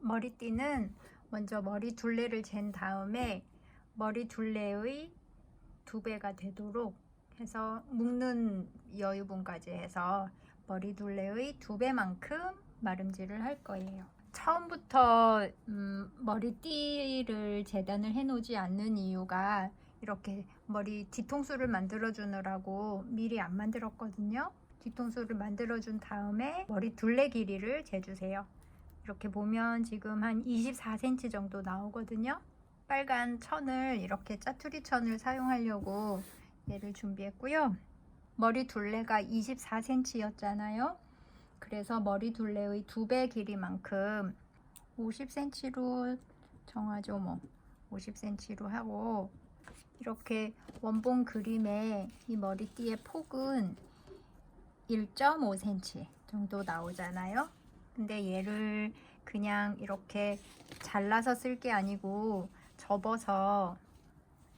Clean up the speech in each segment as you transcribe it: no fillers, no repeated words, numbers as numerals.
머리띠는 먼저 머리 둘레를 잰 다음에 머리 둘레의 2배가 되도록 해서 묶는 여유분까지 해서 머리 둘레의 2배만큼 마름질을 할 거예요. 처음부터 머리띠를 재단을 해 놓지 않는 이유가 이렇게 머리 뒤통수를 만들어 주느라고 미리 안 만들었거든요. 뒤통수를 만들어 준 다음에 머리 둘레 길이를 재주세요. 이렇게 보면 지금 한 24cm 정도 나오거든요. 빨간 천을 이렇게 짜투리 천을 사용하려고 얘를 준비했고요. 머리 둘레가 24cm였잖아요. 그래서 머리 둘레의 2배 길이만큼 50cm로 정하죠. 뭐 50cm로 하고, 이렇게 원본 그림에 이 머리띠의 폭은 1.5cm 정도 나오잖아요. 근데 얘를 그냥 이렇게 잘라서 쓸 게 아니고 접어서,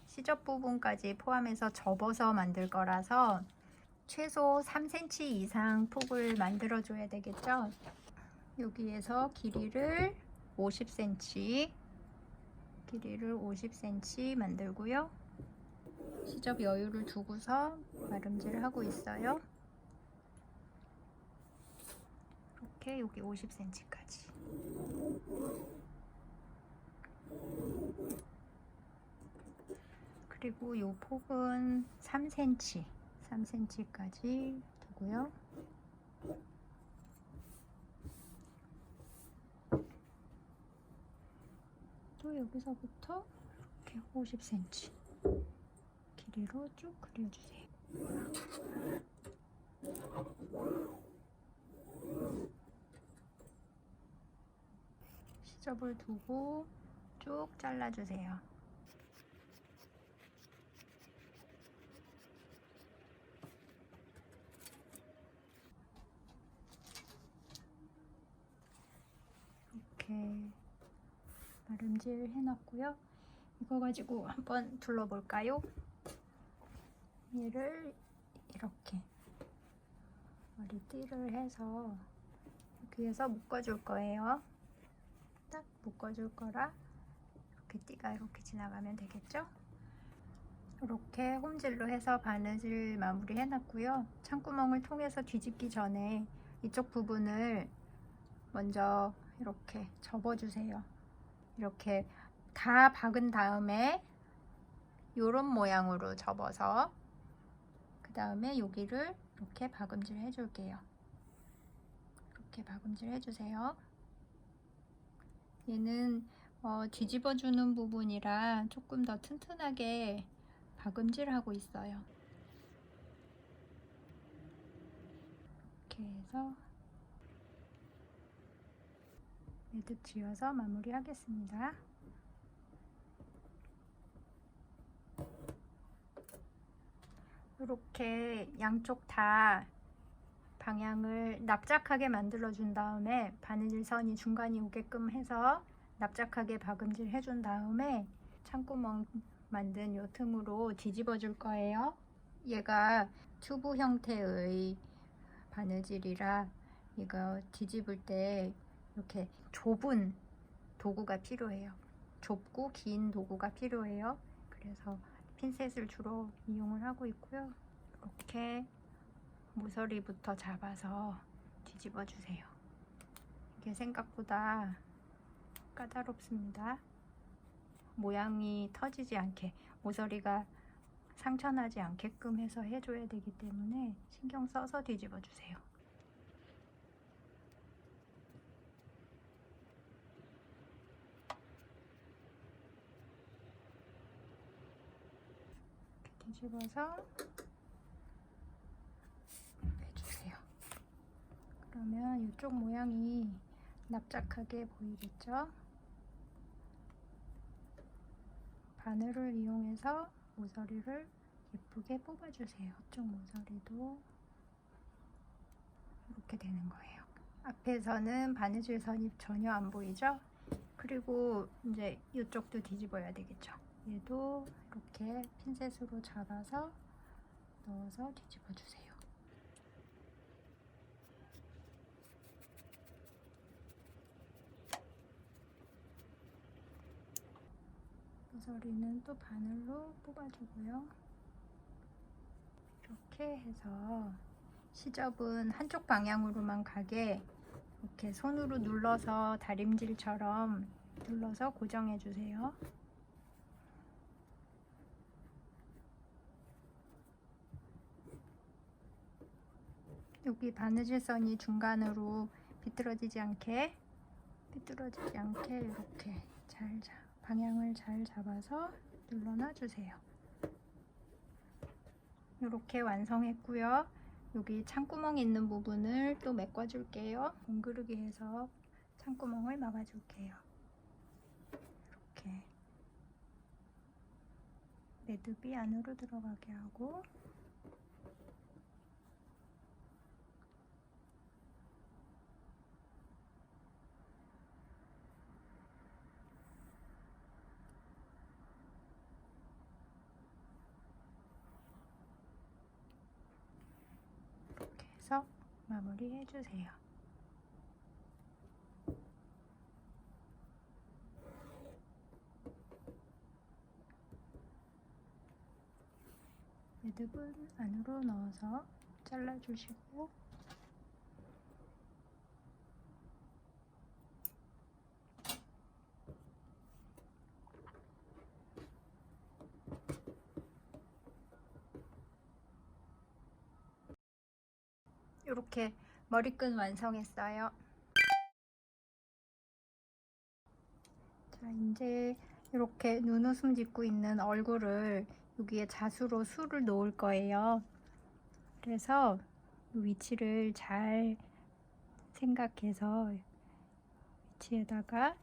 시접 부분까지 포함해서 접어서 만들 거라서 최소 3cm 이상 폭을 만들어 줘야 되겠죠. 여기에서 길이를 50cm 만들고요. 시접 여유를 두고서 마름질을 하고 있어요. 이렇게 여기 50cm까지. 그리고 이 폭은 3cm까지 두고요. 또 여기서부터 이렇게 50cm 길이로 쭉 그려주세요. 시접을 두고 쭉 잘라주세요. 이렇게 마름질 해놨고요. 이거 가지고 한번 둘러볼까요? 얘를 이렇게 머리띠를 해서 여기에서 묶어줄 거예요. 딱 묶어줄 거라 이렇게 띠가 이렇게 지나가면 되겠죠? 이렇게 홈질로 해서 바느질 마무리 해놨고요. 창구멍을 통해서 뒤집기 전에 이쪽 부분을 먼저 이렇게 접어주세요. 이렇게 다 박은 다음에 이런 모양으로 접어서 그 다음에 여기를 이렇게 박음질 해줄게요. 이렇게 박음질 해주세요. 얘는 뒤집어주는 부분이라 조금 더 튼튼하게 박음질 하고 있어요. 이렇게 해서 매듭 지어서 마무리 하겠습니다. 이렇게 양쪽 다 방향을 납작하게 만들어 준 다음에 바느질 선이 중간이 오게끔 해서 납작하게 박음질 해준 다음에 창구멍 만든 요 틈으로 뒤집어 줄 거예요. 얘가 튜브 형태의 바느질이라 이거 뒤집을 때 이렇게 좁은 도구가 필요해요. 좁고 긴 도구가 필요해요. 그래서 핀셋을 주로 이용을 하고 있고요. 이렇게 모서리부터 잡아서 뒤집어 주세요. 이게 생각보다 까다롭습니다. 모양이 터지지 않게, 모서리가 상처나지 않게끔 해서 해줘야 되기 때문에 신경 써서 뒤집어 주세요. 뒤집어서 해주세요. 그러면 이쪽 모양이 납작하게 보이겠죠? 바늘을 이용해서 모서리를 예쁘게 뽑아주세요. 이쪽 모서리도 이렇게 되는 거예요. 앞에서는 바느질 선이 전혀 안 보이죠? 그리고 이제 이쪽도 뒤집어야 되겠죠? 얘도 이렇게 핀셋으로 잡아서 넣어서 뒤집어 주세요. 모서리는 또 바늘로 뽑아주고요. 이렇게 해서 시접은 한쪽 방향으로만 가게 이렇게 손으로 눌러서 다림질처럼 눌러서 고정해 주세요. 여기 바느질선이 중간으로 비뚤어지지 않게 이렇게 방향을 잘 잡아서 눌러놔 주세요. 이렇게 완성했고요. 여기 창구멍 있는 부분을 또 메꿔 줄게요. 뭉그르게 해서 창구멍을 막아 줄게요. 이렇게 매듭이 안으로 들어가게 하고 이렇게 해서 마무리 해주세요. 매듭은 안으로 넣어서 잘라주시고 이렇게 머리끈 완성했어요. 자, 이제 이렇게 눈웃음 짓고 있는 얼굴을 여기에 자수로 수를 놓을 거예요. 그래서 위치를 잘 생각해서 위치에다가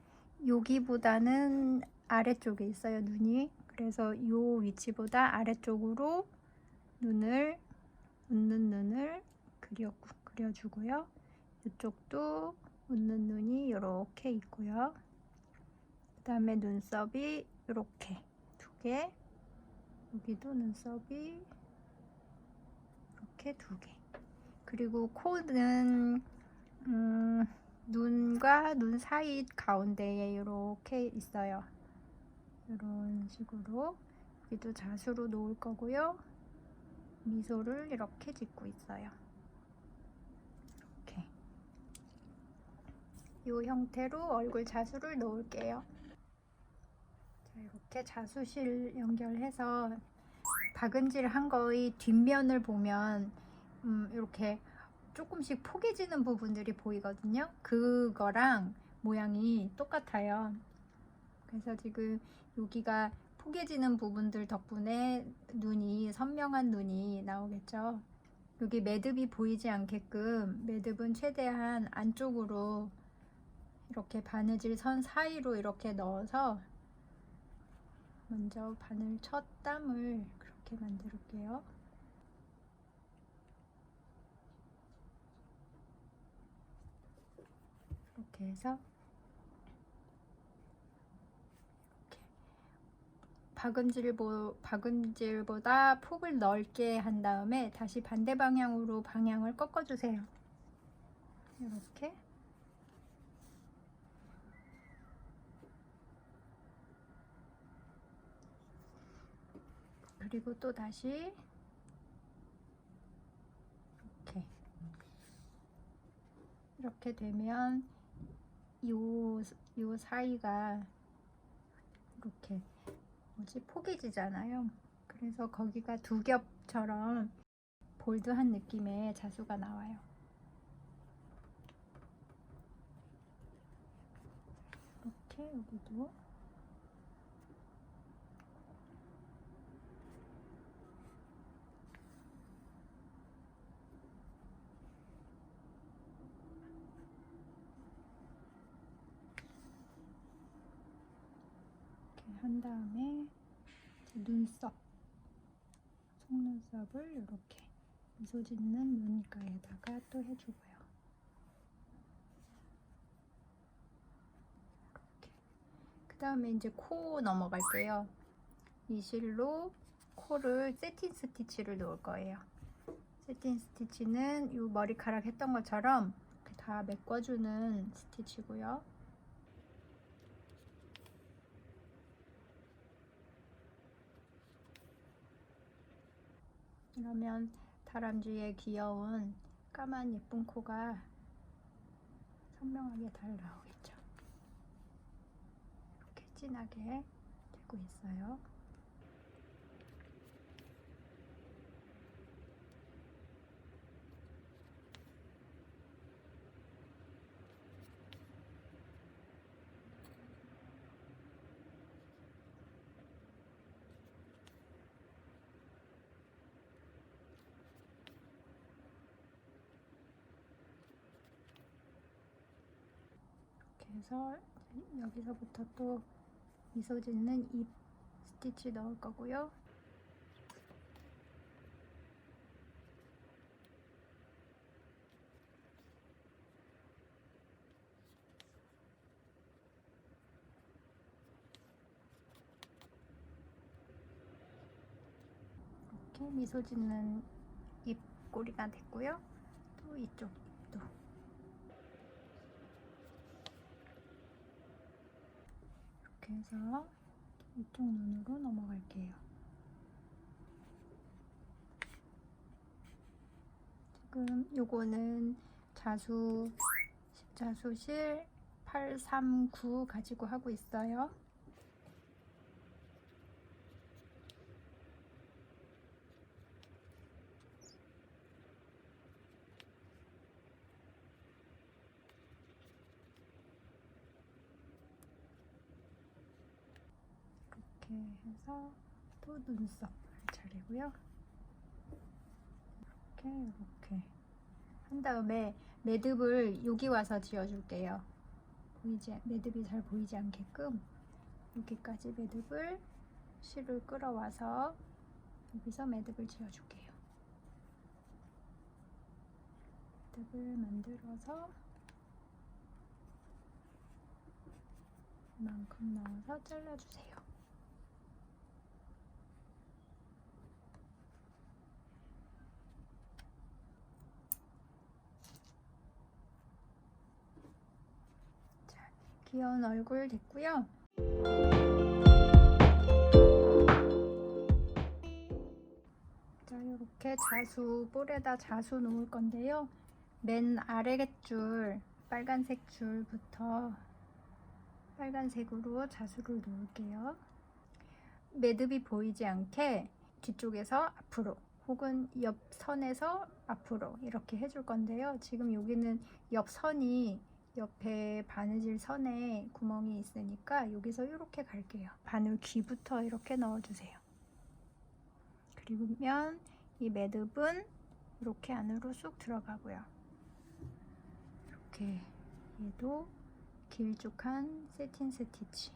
여기보다는 아래쪽에 있어요, 눈이. 그래서 이 위치보다 아래쪽으로 웃는 눈을 그려주고요. 이쪽도 웃는 눈이 이렇게 있고요. 그 다음에 눈썹이 이렇게 2개, 여기도 눈썹이 이렇게 2개. 그리고 코는 눈과 눈 사이 가운데에 이렇게 있어요. 이런 식으로 여기도 자수로 놓을 거고요. 미소를 이렇게 짓고 있어요. 이렇게 이 형태로 얼굴 자수를 놓을게요. 자, 이렇게 자수실 연결해서 박은질 한 거의 뒷면을 보면 이렇게 조금씩 포개지는 부분들이 보이거든요. 그거랑 모양이 똑같아요. 그래서 지금 여기가 포개지는 부분들 덕분에 선명한 눈이 나오겠죠. 여기 매듭이 보이지 않게끔 매듭은 최대한 안쪽으로 이렇게 바느질 선 사이로 이렇게 넣어서 먼저 바늘 첫 땀을 그렇게 만들게요. 이렇게 해서 박음질보다 폭을 넓게 한 다음에 다시 반대 방향으로 방향을 꺾어주세요. 이렇게 그리고 또 다시 이렇게 되면 요 사이가 이렇게 포개지잖아요. 그래서 거기가 두 겹처럼 볼드한 느낌의 자수가 나와요. 이렇게 여기도 이렇게 한 다음에 속눈썹을 이렇게 미소 짓는 눈가에다가 또 해주고요. 그 다음에 이제 코 넘어갈게요. 이 실로 코를 세틴 스티치를 놓을 거예요. 세틴 스티치는 이 머리카락 했던 것처럼 다 메꿔주는 스티치고요. 그러면 다람쥐의 귀여운 까만 예쁜 코가 선명하게 잘 나오겠죠. 이렇게 진하게 되고 있어요. 그래서 여기서부터 또 미소 짓는 입 스티치 넣을 거고요. 이렇게 미소 짓는 입 꼬리가 됐고요. 또 이쪽 입도 이렇게 해서 이쪽 눈으로 넘어갈게요. 지금 요거는 십자수실 839 가지고 하고 있어요. 이렇게 해서 또 눈썹 할 차례고요. 이렇게 한 다음에 매듭을 여기 와서 지어줄게요. 매듭이 잘 보이지 않게끔 여기까지 매듭을 실을 끌어와서 여기서 매듭을 지어줄게요. 매듭을 만들어서 이만큼 넣어서 잘라주세요. 자, 귀여운 얼굴 됐고요. 자, 이렇게 볼에다 자수 놓을 건데요. 맨 아래줄 빨간색 줄부터 빨간색으로 자수를 놓을게요. 매듭이 보이지 않게 뒤쪽에서 앞으로 혹은 옆선에서 앞으로 이렇게 해줄 건데요. 지금 여기는 옆선이 옆에 바느질 선에 구멍이 있으니까 여기서 이렇게 갈게요. 바늘 귀부터 이렇게 넣어주세요. 그리고면 이 매듭은 이렇게 안으로 쑥 들어가고요. 이렇게 얘도 길쭉한 세틴 스티치.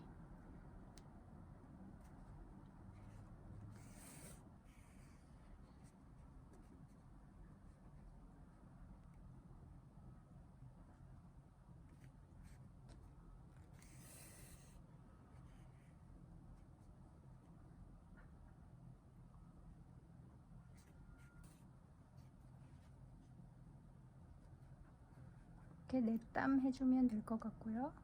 이렇게 넷땀 해주면 될 것 같고요.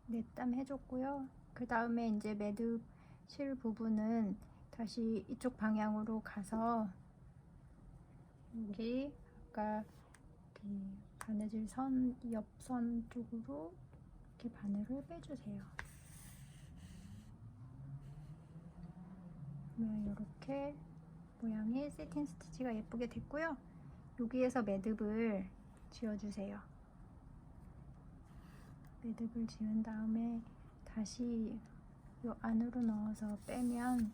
넷땀 해줬고요. 그 다음에 이제 매듭 실 부분은 다시 이쪽 방향으로 가서 여기 아까 바느질 선 옆선 쪽으로 이렇게 바늘을 빼주세요. 이렇게 모양의 세틴 스티치가 예쁘게 됐고요. 여기에서 매듭을 지어주세요. 매듭을 지은 다음에 다시 요 안으로 넣어서 빼면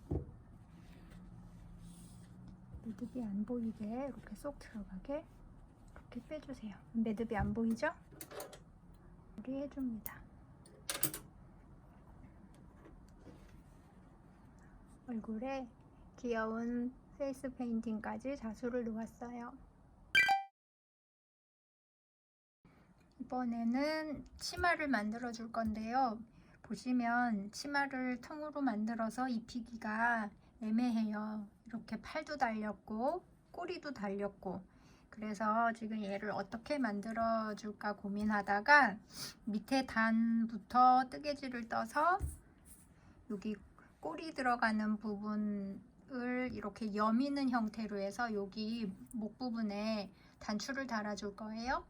매듭이 안 보이게 이렇게 쏙 들어가게 이렇게 빼주세요. 매듭이 안 보이죠? 이렇게 해줍니다. 얼굴에 귀여운 페이스 페인팅까지 자수를 놓았어요. 이번에는 치마를 만들어 줄 건데요. 보시면 치마를 통으로 만들어서 입히기가 애매해요. 이렇게 팔도 달렸고 꼬리도 달렸고, 그래서 지금 얘를 어떻게 만들어 줄까 고민하다가 밑에 단부터 뜨개질을 떠서 여기 꼬리 들어가는 부분을 이렇게 여미는 형태로 해서 여기 목 부분에 단추를 달아줄 거예요.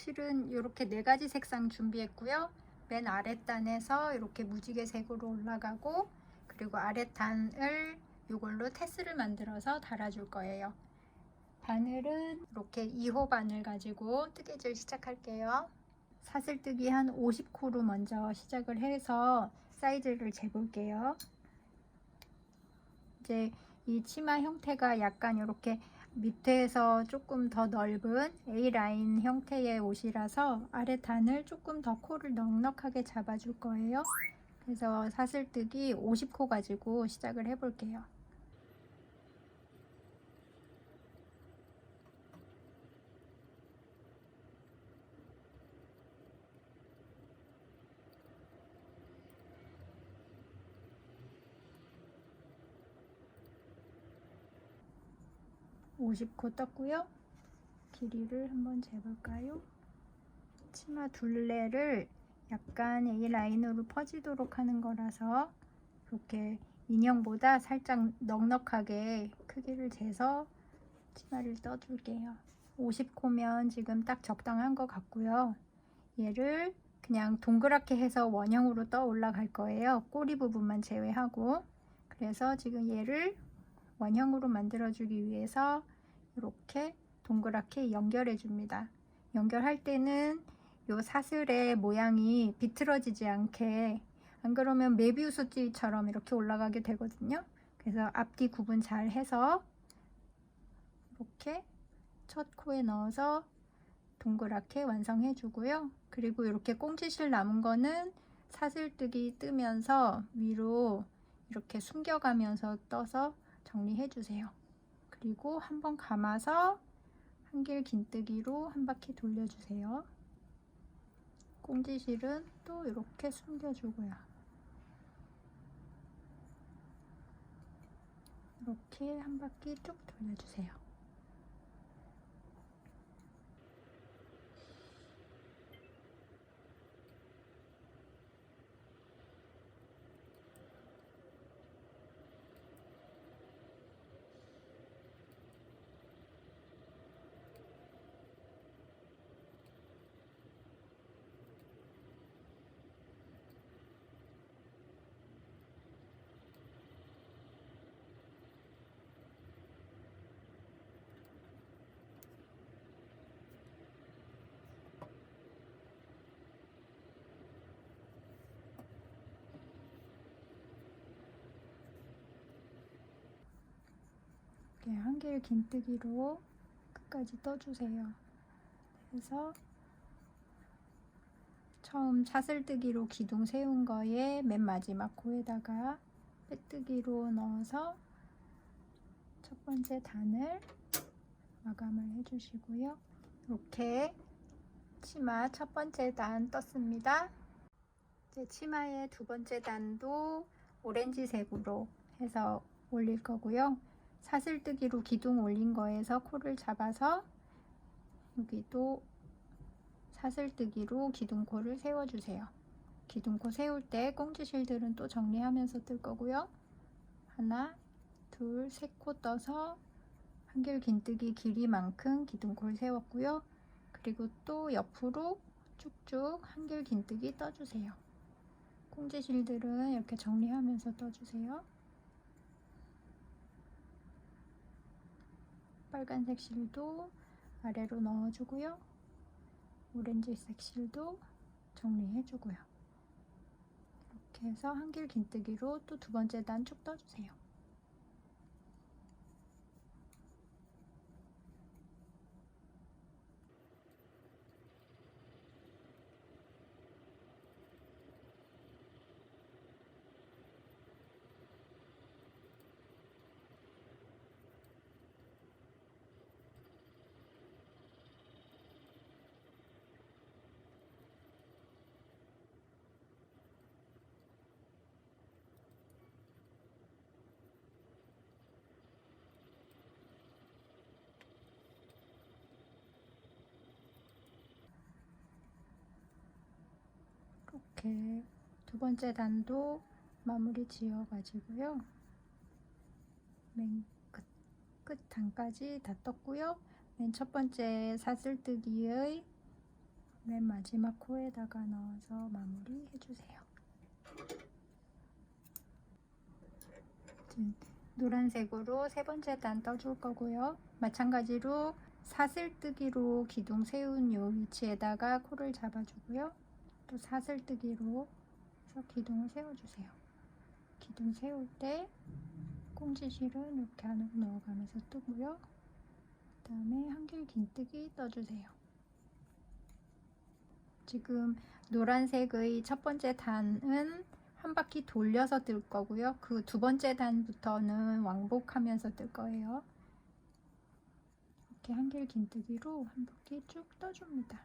실은 이렇게 4가지 색상 준비했고요. 맨 아랫단에서 이렇게 무지개색으로 올라가고, 그리고 아랫단을 이걸로 테스를 만들어서 달아줄 거예요. 바늘은 이렇게 2호 바늘 가지고 뜨개질 시작할게요. 사슬뜨기 한 50코로 먼저 시작을 해서 사이즈를 재볼게요. 이제 이 치마 형태가 약간 이렇게 밑에서 조금 더 넓은 A라인 형태의 옷이라서 아래 단을 조금 더 코를 넉넉하게 잡아줄 거예요. 그래서 사슬뜨기 50코 가지고 시작을 해볼게요. (50코) 떴고요. 길이를 한번 재볼까요? 치마 둘레를 약간 A라인으로 퍼지도록 하는 거라서 이렇게 인형보다 살짝 넉넉하게 크기를 재서 치마를 떠줄게요. 50코면 지금 딱 적당한 것 같고요. 얘를 그냥 동그랗게 해서 원형으로 떠 올라갈 거예요. 꼬리 부분만 제외하고. 그래서 지금 얘를 원형으로 만들어 주기 위해서 이렇게 동그랗게 연결해 줍니다. 연결할 때는 요 사슬의 모양이 비틀어지지 않게, 안 그러면 메비우스띠처럼 이렇게 올라가게 되거든요. 그래서 앞뒤 구분 잘 해서 이렇게 첫 코에 넣어서 동그랗게 완성해 주고요. 그리고 이렇게 꽁지실 남은 거는 사슬뜨기 뜨면서 위로 이렇게 숨겨가면서 떠서 정리해 주세요. 그리고 한번 감아서 한길 긴뜨기로 한 바퀴 돌려주세요. 꽁지실은 또 이렇게 숨겨주고요. 이렇게 한 바퀴 쭉 돌려주세요. 이렇게 한길 긴뜨기로 끝까지 떠주세요. 그래서 처음 사슬뜨기로 기둥 세운 거에 맨 마지막 코에다가 빼뜨기로 넣어서 첫 번째 단을 마감을 해주시고요. 이렇게 치마 첫 번째 단 떴습니다. 이제 치마의 두 번째 단도 오렌지색으로 해서 올릴 거고요. 사슬뜨기로 기둥 올린 거에서 코를 잡아서 여기도 사슬뜨기로 기둥코를 세워주세요. 기둥코 세울 때 꽁지실들은 또 정리하면서 뜰 거고요. 하나, 둘, 세 코 떠서 한길 긴뜨기 길이만큼 기둥코를 세웠고요. 그리고 또 옆으로 쭉쭉 한길 긴뜨기 떠주세요. 꽁지실들은 이렇게 정리하면서 떠주세요. 빨간색 실도 아래로 넣어주고요. 오렌지색 실도 정리해주고요. 이렇게 해서 한길 긴뜨기로 또 두 번째 단 쭉 떠주세요. 이렇게 두 번째 단도 마무리 지어 가지고요. 맨 끝 단까지 다 떴고요. 맨 첫 번째 사슬뜨기의 맨 마지막 코에다가 넣어서 마무리 해주세요. 노란색으로 세 번째 단 떠줄 거고요. 마찬가지로 사슬뜨기로 기둥 세운 요 위치에다가 코를 잡아주고요. 또 사슬뜨기로 해서 기둥을 세워주세요. 기둥 세울 때 꽁지실은 이렇게 안으로 넣어가면서 뜨고요. 그 다음에 한길 긴뜨기 떠주세요. 지금 노란색의 첫 번째 단은 한 바퀴 돌려서 뜰 거고요. 그 두 번째 단부터는 왕복하면서 뜰 거예요. 이렇게 한길 긴뜨기로 한 바퀴 쭉 떠줍니다.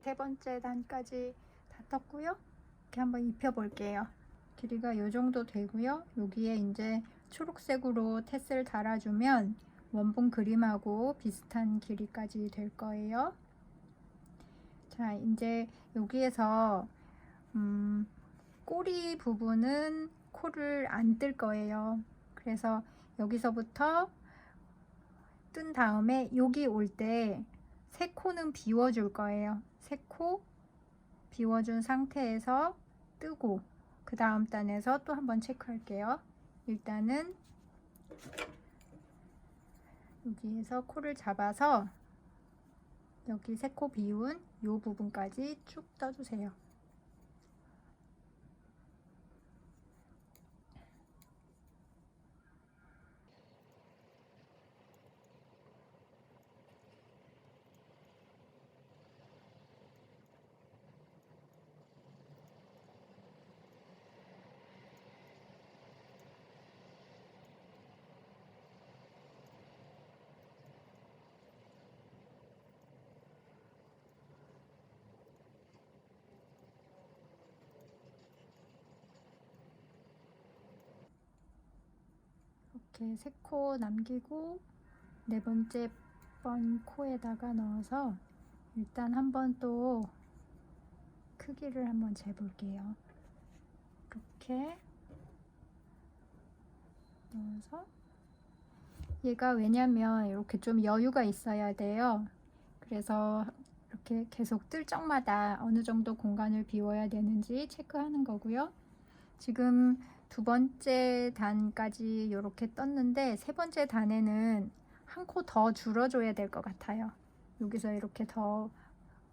세 번째 단까지 다 떴고요. 이렇게 한번 입혀 볼게요. 길이가 이 정도 되고요. 여기에 이제 초록색으로 텟을 달아주면 원본 그림하고 비슷한 길이까지 될 거예요. 자, 이제 여기에서 꼬리 부분은 코를 안 뜰 거예요. 그래서 여기서부터 뜬 다음에 여기 올 때 세 코는 비워줄 거예요. 세 코 비워준 상태에서 뜨고 그 다음 단에서 또 한번 체크할게요. 일단은 여기에서 코를 잡아서 여기 세 코 비운 이 부분까지 쭉 떠주세요. 이렇게 세 코 남기고 네 번째 번 코에다가 넣어서 일단 한번 또 크기를 한번 재볼게요. 이렇게 넣어서 얘가 왜냐면 이렇게 좀 여유가 있어야 돼요. 그래서 이렇게 계속 뜰 적마다 어느 정도 공간을 비워야 되는지 체크하는 거고요. 지금 두 번째 단까지 이렇게 떴는데 세 번째 단에는 한 코 더 줄여줘야 될 것 같아요. 여기서 이렇게 더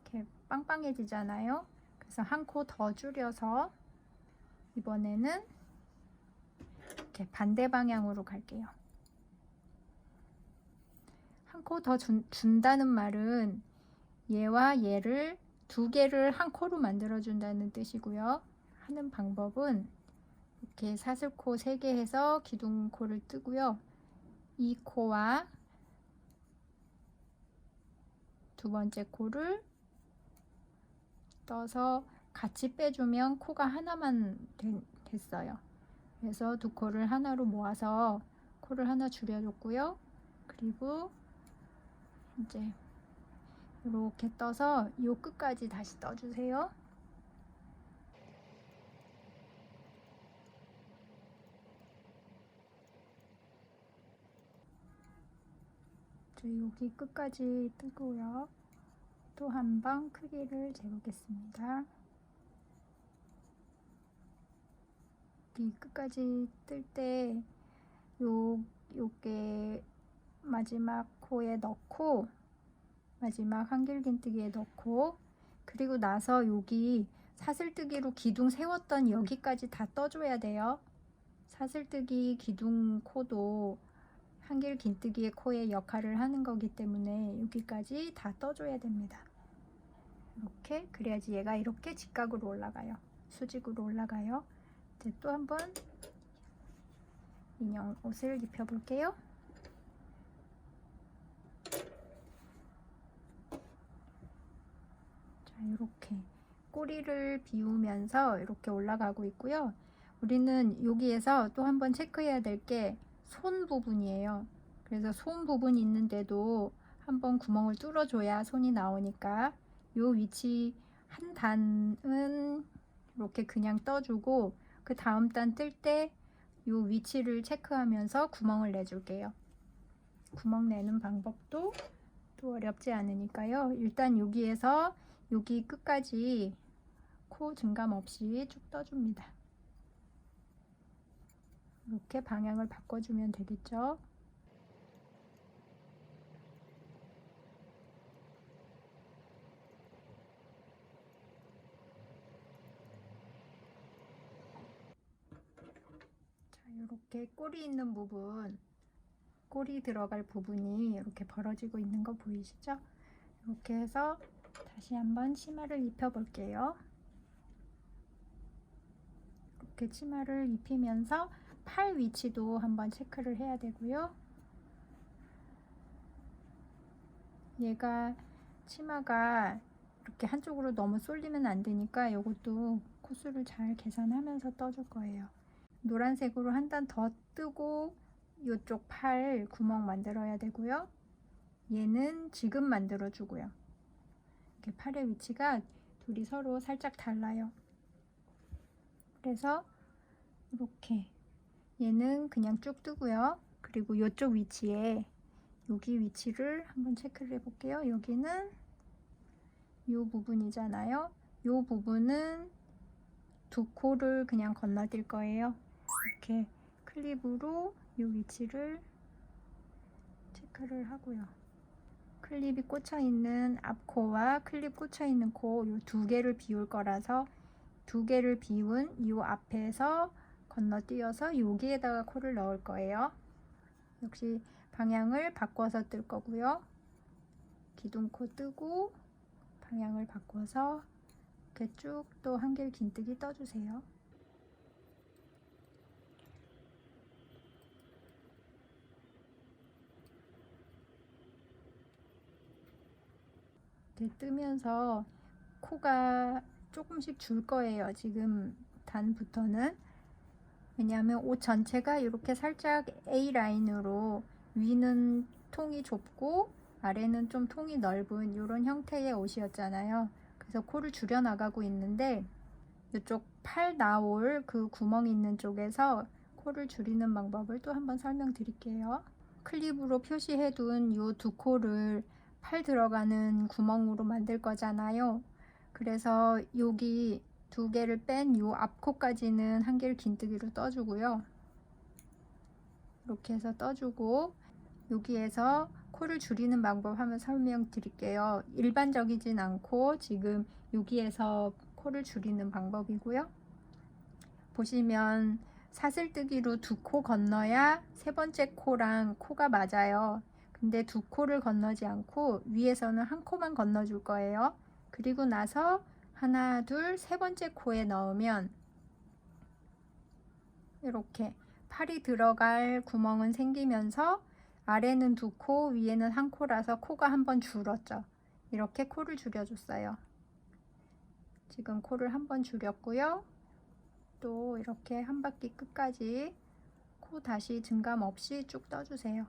이렇게 빵빵해지잖아요. 그래서 한 코 더 줄여서 이번에는 이렇게 반대 방향으로 갈게요. 한 코 더 준다는 말은 얘와 얘를 두 개를 한 코로 만들어 준다는 뜻이고요. 하는 방법은 이렇게 사슬코 3개 해서 기둥코를 뜨고요. 이 코와 두 번째 코를 떠서 같이 빼주면 코가 하나만 됐어요. 그래서 두 코를 하나로 모아서 코를 하나 줄여줬고요. 그리고 이제 이렇게 떠서 이 끝까지 다시 떠주세요. 여기 끝까지 뜨고요. 또 한 번 크기를 재보겠습니다. 여기 끝까지 뜰 때 요게 마지막 코에 넣고 마지막 한길긴뜨기에 넣고 그리고 나서 여기 사슬뜨기로 기둥 세웠던 여기까지 다 떠줘야 돼요. 사슬뜨기 기둥 코도 한길긴뜨기의 코의 역할을 하는 거기 때문에 여기까지 다 떠줘야 됩니다. 이렇게 그래야지 얘가 이렇게 직각으로 올라가요. 수직으로 올라가요. 이제 또 한번 인형 옷을 입혀 볼게요. 자, 이렇게 꼬리를 비우면서 이렇게 올라가고 있고요. 우리는 여기에서 또 한번 체크해야 될 게 손 부분이에요. 그래서 손 부분이 있는데도 한번 구멍을 뚫어줘야 손이 나오니까 요 위치 한 단은 이렇게 그냥 떠주고 그 다음 단 뜰 때 요 위치를 체크하면서 구멍을 내줄게요. 구멍 내는 방법도 또 어렵지 않으니까요. 일단 여기에서 여기 끝까지 코 증감 없이 쭉 떠줍니다. 이렇게 방향을 바꿔주면 되겠죠. 자, 이렇게 꼬리 있는 부분, 꼬리 들어갈 부분이 이렇게 벌어지고 있는 거 보이시죠? 이렇게 해서 다시 한번 치마를 입혀 볼게요. 이렇게 치마를 입히면서 팔 위치도 한번 체크를 해야 되고요. 얘가 치마가 이렇게 한쪽으로 너무 쏠리면 안 되니까 이것도 코스를 잘 계산하면서 떠줄 거예요. 노란색으로 한 단 더 뜨고 이쪽 팔 구멍 만들어야 되고요. 얘는 지금 만들어 주고요. 이렇게 팔의 위치가 둘이 서로 살짝 달라요. 그래서 이렇게 얘는 그냥 쭉 뜨고요. 그리고 이쪽 위치에 여기 위치를 한번 체크를 해볼게요. 여기는 이 부분이잖아요. 이 부분은 두 코를 그냥 건너뛸 거예요. 이렇게 클립으로 이 위치를 체크를 하고요. 클립이 꽂혀 있는 앞코와 클립 꽂혀 있는 코 이 두 개를 비울 거라서 두 개를 비운 이 앞에서 건너뛰어서 여기에다가 코를 넣을 거예요. 역시 방향을 바꿔서 뜰 거고요. 기둥코 뜨고 방향을 바꿔서 이렇게 쭉 또 한길 긴뜨기 떠주세요. 이렇게 뜨면서 코가 조금씩 줄 거예요. 지금 단부터는. 왜냐하면 옷 전체가 이렇게 살짝 A라인으로 위는 통이 좁고 아래는 좀 통이 넓은 이런 형태의 옷이었잖아요. 그래서 코를 줄여 나가고 있는데 이쪽 팔 나올 그 구멍 있는 쪽에서 코를 줄이는 방법을 또 한번 설명드릴게요. 클립으로 표시해 둔 이 두 코를 팔 들어가는 구멍으로 만들 거잖아요. 그래서 여기 두 개를 뺀 이 앞코까지는 한길 긴뜨기로 떠주고요. 이렇게 해서 떠주고 여기에서 코를 줄이는 방법 한번 설명드릴게요. 일반적이진 않고 지금 여기에서 코를 줄이는 방법이고요. 보시면 사슬뜨기로 두 코 건너야 세 번째 코랑 코가 맞아요. 근데 두 코를 건너지 않고 위에서는 한 코만 건너줄 거예요. 그리고 나서 하나, 둘, 세 번째 코에 넣으면 이렇게 팔이 들어갈 구멍은 생기면서 아래는 두 코, 위에는 한 코라서 코가 한번 줄었죠. 이렇게 코를 줄여줬어요. 지금 코를 한번 줄였고요. 또 이렇게 한 바퀴 끝까지 코 다시 증감 없이 쭉 떠주세요.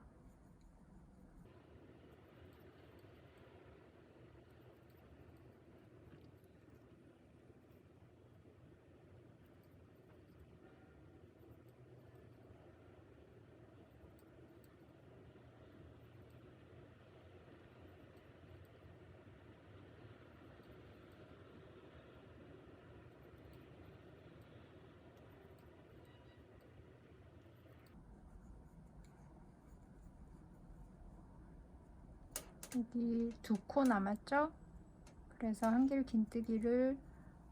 여기 두 코 남았죠? 그래서 한길 긴뜨기를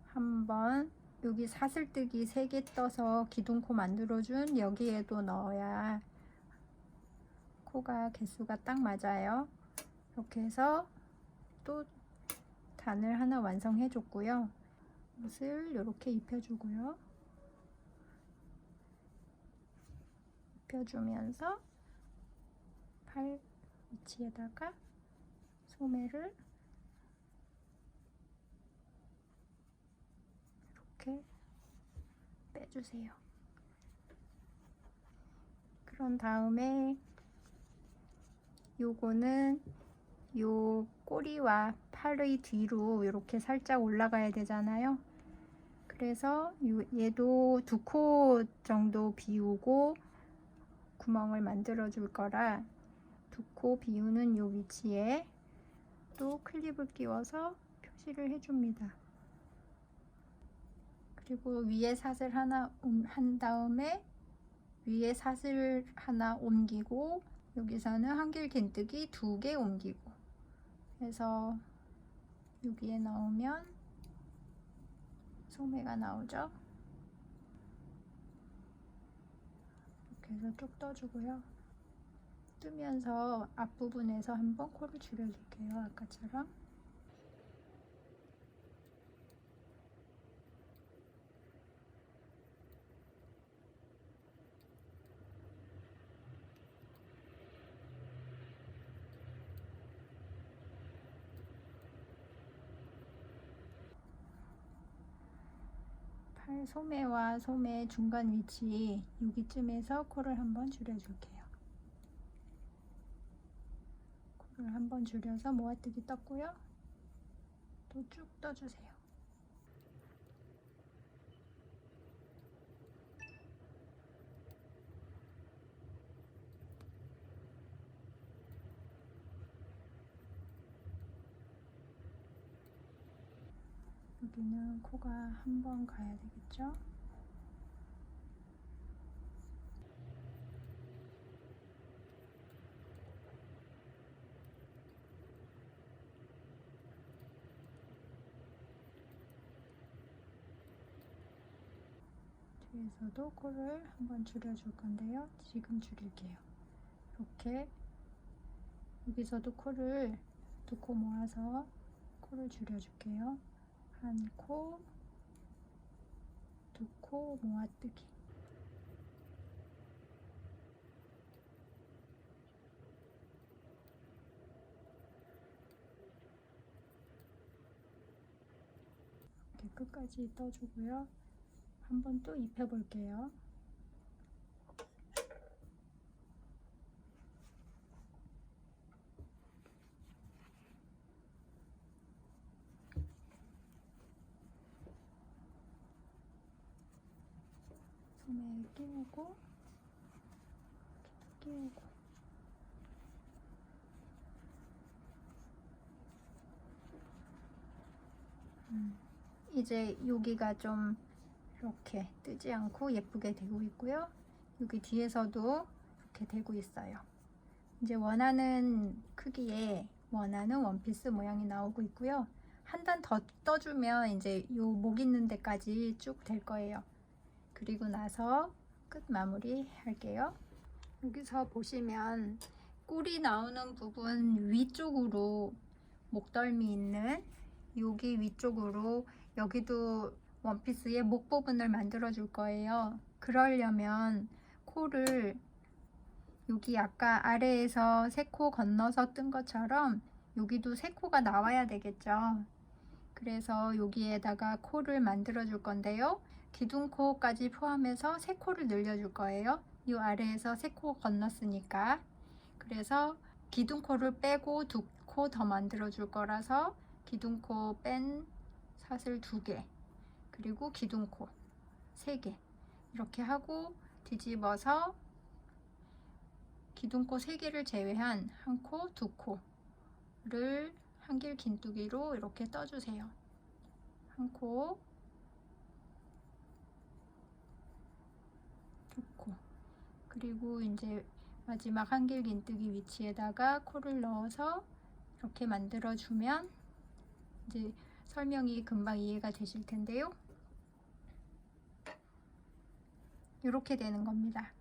한번 여기 사슬뜨기 3개 떠서 기둥코 만들어준 여기에도 넣어야 코가 개수가 딱 맞아요. 이렇게 해서 또 단을 하나 완성해 줬고요. 옷을 이렇게 입혀주고요. 입혀주면서 팔 위치에다가 소매를 이렇게 빼주세요. 그런 다음에 요거는 요 꼬리와 팔의 뒤로 이렇게 살짝 올라가야 되잖아요. 그래서 얘도 2코 정도 비우고 구멍을 만들어 줄 거라 2코 비우는 요 위치에 또 클립을 끼워서 표시를 해줍니다. 그리고 위에 사슬 하나 한 다음에 위에 사슬 하나 옮기고 여기서는 한길 긴뜨기 2개 옮기고 해서 여기에 넣으면 소매가 나오죠. 이렇게 해서 쭉 떠주고요. 뜨면서 앞부분에서 한번 코를 줄여줄게요. 아까처럼. 팔 소매와 소매 중간 위치 여기쯤에서 코를 한번 줄여줄게요. 코를 한번 줄여서 모아뜨기 떴고요. 또 쭉 떠주세요. 여기는 코가 한 번 가야 되겠죠? 뒤에서도 코를 한번 줄여줄 건데요. 지금 줄일게요. 이렇게 여기서도 코를 2코 모아서 코를 줄여줄게요. 한 코, 2코 모아뜨기. 이렇게 끝까지 떠주고요. 한번 또 입혀볼게요. 소매에 끼우고 끼우고 이제 여기가 좀 이렇게 뜨지 않고 예쁘게 되고 있고요. 여기 뒤에서도 이렇게 되고 있어요. 이제 원하는 크기에 원하는 원피스 모양이 나오고 있고요. 한 단 더 떠주면 이제 요 목 있는 데까지 쭉 될 거예요. 그리고 나서 끝 마무리 할게요. 여기서 보시면 꿀이 나오는 부분 위쪽으로 목덜미 있는 여기 위쪽으로 여기도 원피스의 목 부분을 만들어 줄 거예요. 그러려면 코를 여기 아까 아래에서 3코 건너서 뜬 것처럼 여기도 3코가 나와야 되겠죠. 그래서 여기에다가 코를 만들어 줄 건데요. 기둥코까지 포함해서 3코를 늘려 줄 거예요. 이 아래에서 3코 건넜으니까. 그래서 기둥코를 빼고 2코 더 만들어 줄 거라서 기둥코 뺀 사슬 2개 그리고 기둥코 3개 이렇게 하고 뒤집어서 기둥코 3개를 제외한 1코, 2코를 한길 긴뜨기로 이렇게 떠주세요. 1코, 2코 그리고 이제 마지막 한길 긴뜨기 위치에다가 코를 넣어서 이렇게 만들어 주면 이제 설명이 금방 이해가 되실 텐데요. 이렇게 되는 겁니다.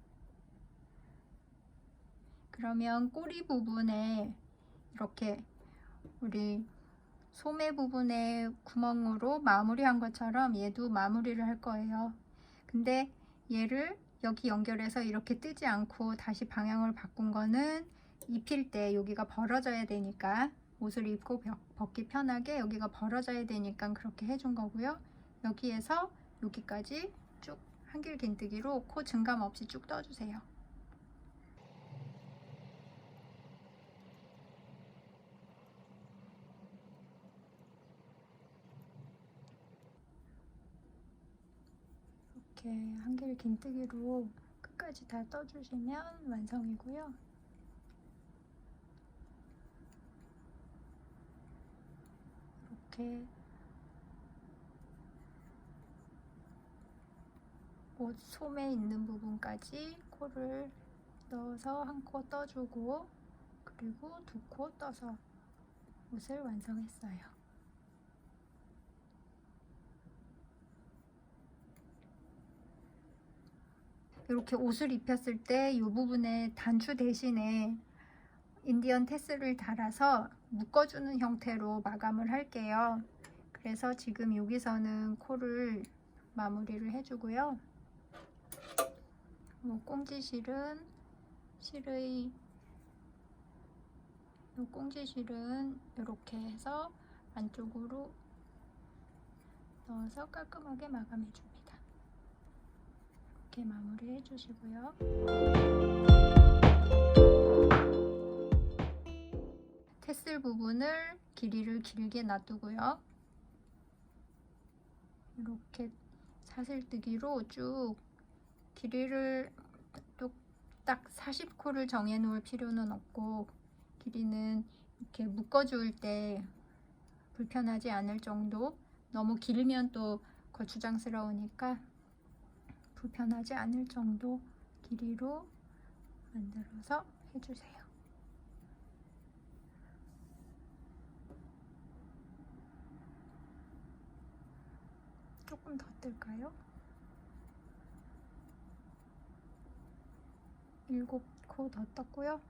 그러면 꼬리 부분에 이렇게 우리 소매 부분에 구멍으로 마무리한 것처럼 얘도 마무리를 할 거예요. 근데 얘를 여기 연결해서 이렇게 뜨지 않고 다시 방향을 바꾼 거는 입힐 때 여기가 벌어져야 되니까 옷을 입고 벗기 편하게 여기가 벌어져야 되니까 그렇게 해준 거고요. 여기에서 여기까지 쭉 한길 긴뜨기로 코 증감 없이 쭉 떠주세요. 이렇게 한길 긴뜨기로 끝까지 다 떠주시면 완성이고요. 이렇게 옷 소매 있는 부분까지 코를 넣어서 한 코 떠주고 그리고 두 코 떠서 옷을 완성했어요. 이렇게 옷을 입혔을 때 이 부분에 단추 대신에 인디언 테슬을 달아서 묶어주는 형태로 마감을 할게요. 그래서 지금 여기서는 코를 마무리를 해주고요. 꽁지실은 이렇게 해서 안쪽으로 넣어서 깔끔하게 마감해줍니다. 이렇게 마무리 해주시고요. 테슬 부분을 길이를 길게 놔두고요. 이렇게 사슬뜨기로 쭉 길이를 또 딱 40코를 정해 놓을 필요는 없고 길이는 이렇게 묶어줄 때 불편하지 않을 정도, 너무 길면 또 거추장스러우니까 불편하지 않을 정도 길이로 만들어서 해주세요. 조금 더 뜰까요? 7코 더 떴고요.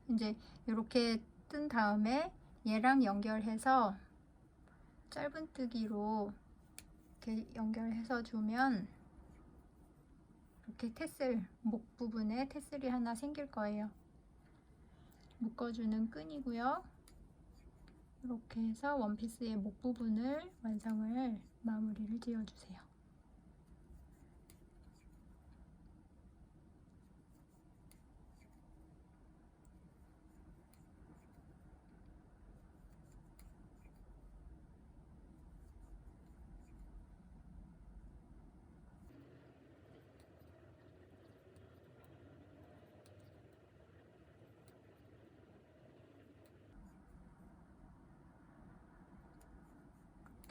이제 이렇게 뜬 다음에 얘랑 연결해서 짧은뜨기로 이렇게 연결해서 주면 이렇게 테슬, 목 부분에 테슬이 하나 생길 거예요. 묶어주는 끈이고요. 이렇게 해서 원피스의 목 부분을 완성을 마무리를 지어주세요.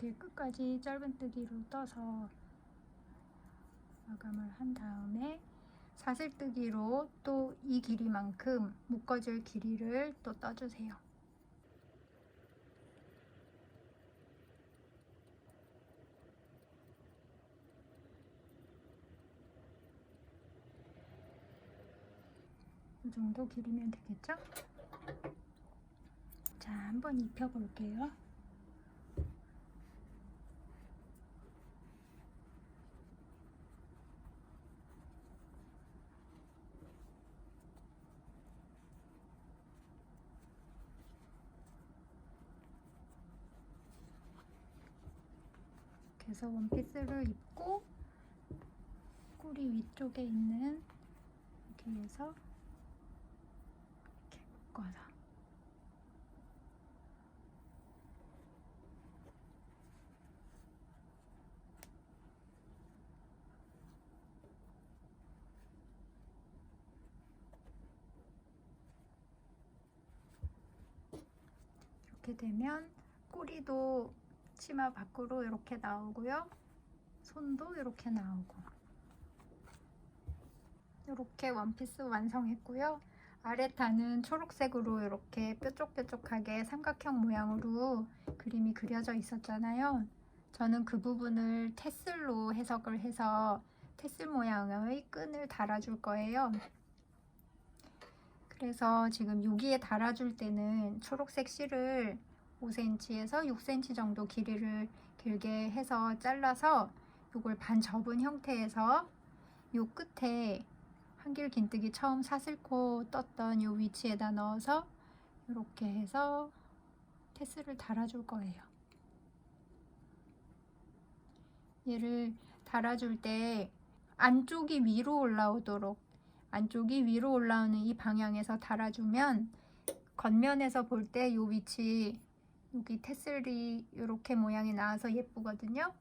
이렇게 끝까지 짧은뜨기로 떠서 마감을 한 다음에 사슬뜨기로 또 이 길이만큼 묶어줄 길이를 또 떠주세요. 이 정도 길이면 되겠죠? 자, 한번 입혀볼게요. 그래서 원피스를 입고 꼬리 위쪽에 있는 이렇게 해서 이렇게 묶어서 이렇게 되면 꼬리도 치마 밖으로 이렇게 나오고요. 손도 이렇게 나오고 이렇게 원피스 완성했고요. 아래타는 초록색으로 이렇게 뾰족뾰족하게 삼각형 모양으로 그림이 그려져 있었잖아요. 저는 그 부분을 테슬로 해석을 해서 테슬 모양의 끈을 달아줄 거예요. 그래서 지금 여기에 달아줄 때는 초록색 실을 5cm에서 6cm 정도 길이를 길게 해서 잘라서 이걸 반 접은 형태에서 요 끝에 한길 긴뜨기 처음 사슬코 떴던 요 위치에다 넣어서 이렇게 해서 테슬을 달아줄 거예요. 얘를 달아줄 때 안쪽이 위로 올라오도록, 안쪽이 위로 올라오는 이 방향에서 달아주면 겉면에서 볼 때 요 위치, 여기 테슬이 이렇게 모양이 나와서 예쁘거든요.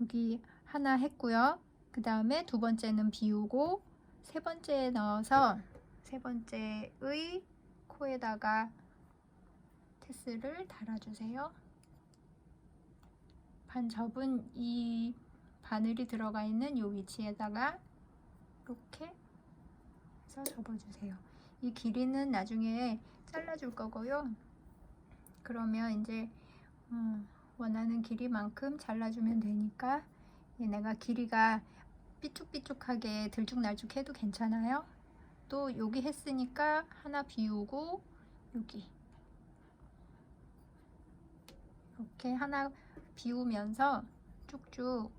여기 하나 했고요. 그 다음에 두 번째는 비우고 세 번째에 넣어서 세 번째의 코에다가 테스를 달아주세요. 반 접은 이 바늘이 들어가 있는 이 위치에다가 이렇게 해서 접어주세요. 이 길이는 나중에 잘라줄 거고요. 그러면 이제 원하는 길이만큼 잘라주면 되니까 얘네가 길이가 삐쭉삐쭉하게 들쭉날쭉해도 괜찮아요. 또 여기 했으니까 하나 비우고 여기 이렇게 하나 비우면서 쭉쭉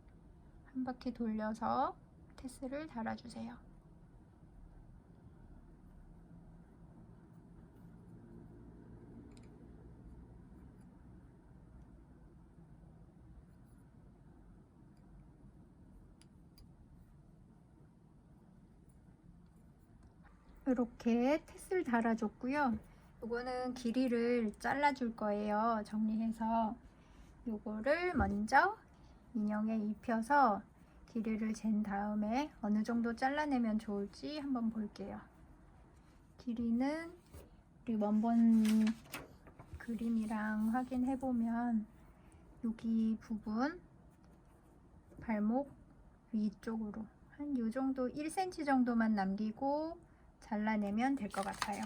한 바퀴 돌려서 테스를 달아주세요. 이렇게 테스를 달아줬고요. 요거는 길이를 잘라줄 거예요. 정리해서 요거를 먼저 인형에 입혀서 길이를 잰 다음에 어느 정도 잘라내면 좋을지 한번 볼게요. 길이는 우리 원본 그림이랑 확인해 보면 여기 부분 발목 위쪽으로 한 요 정도 1cm 정도만 남기고 잘라내면 될 것 같아요.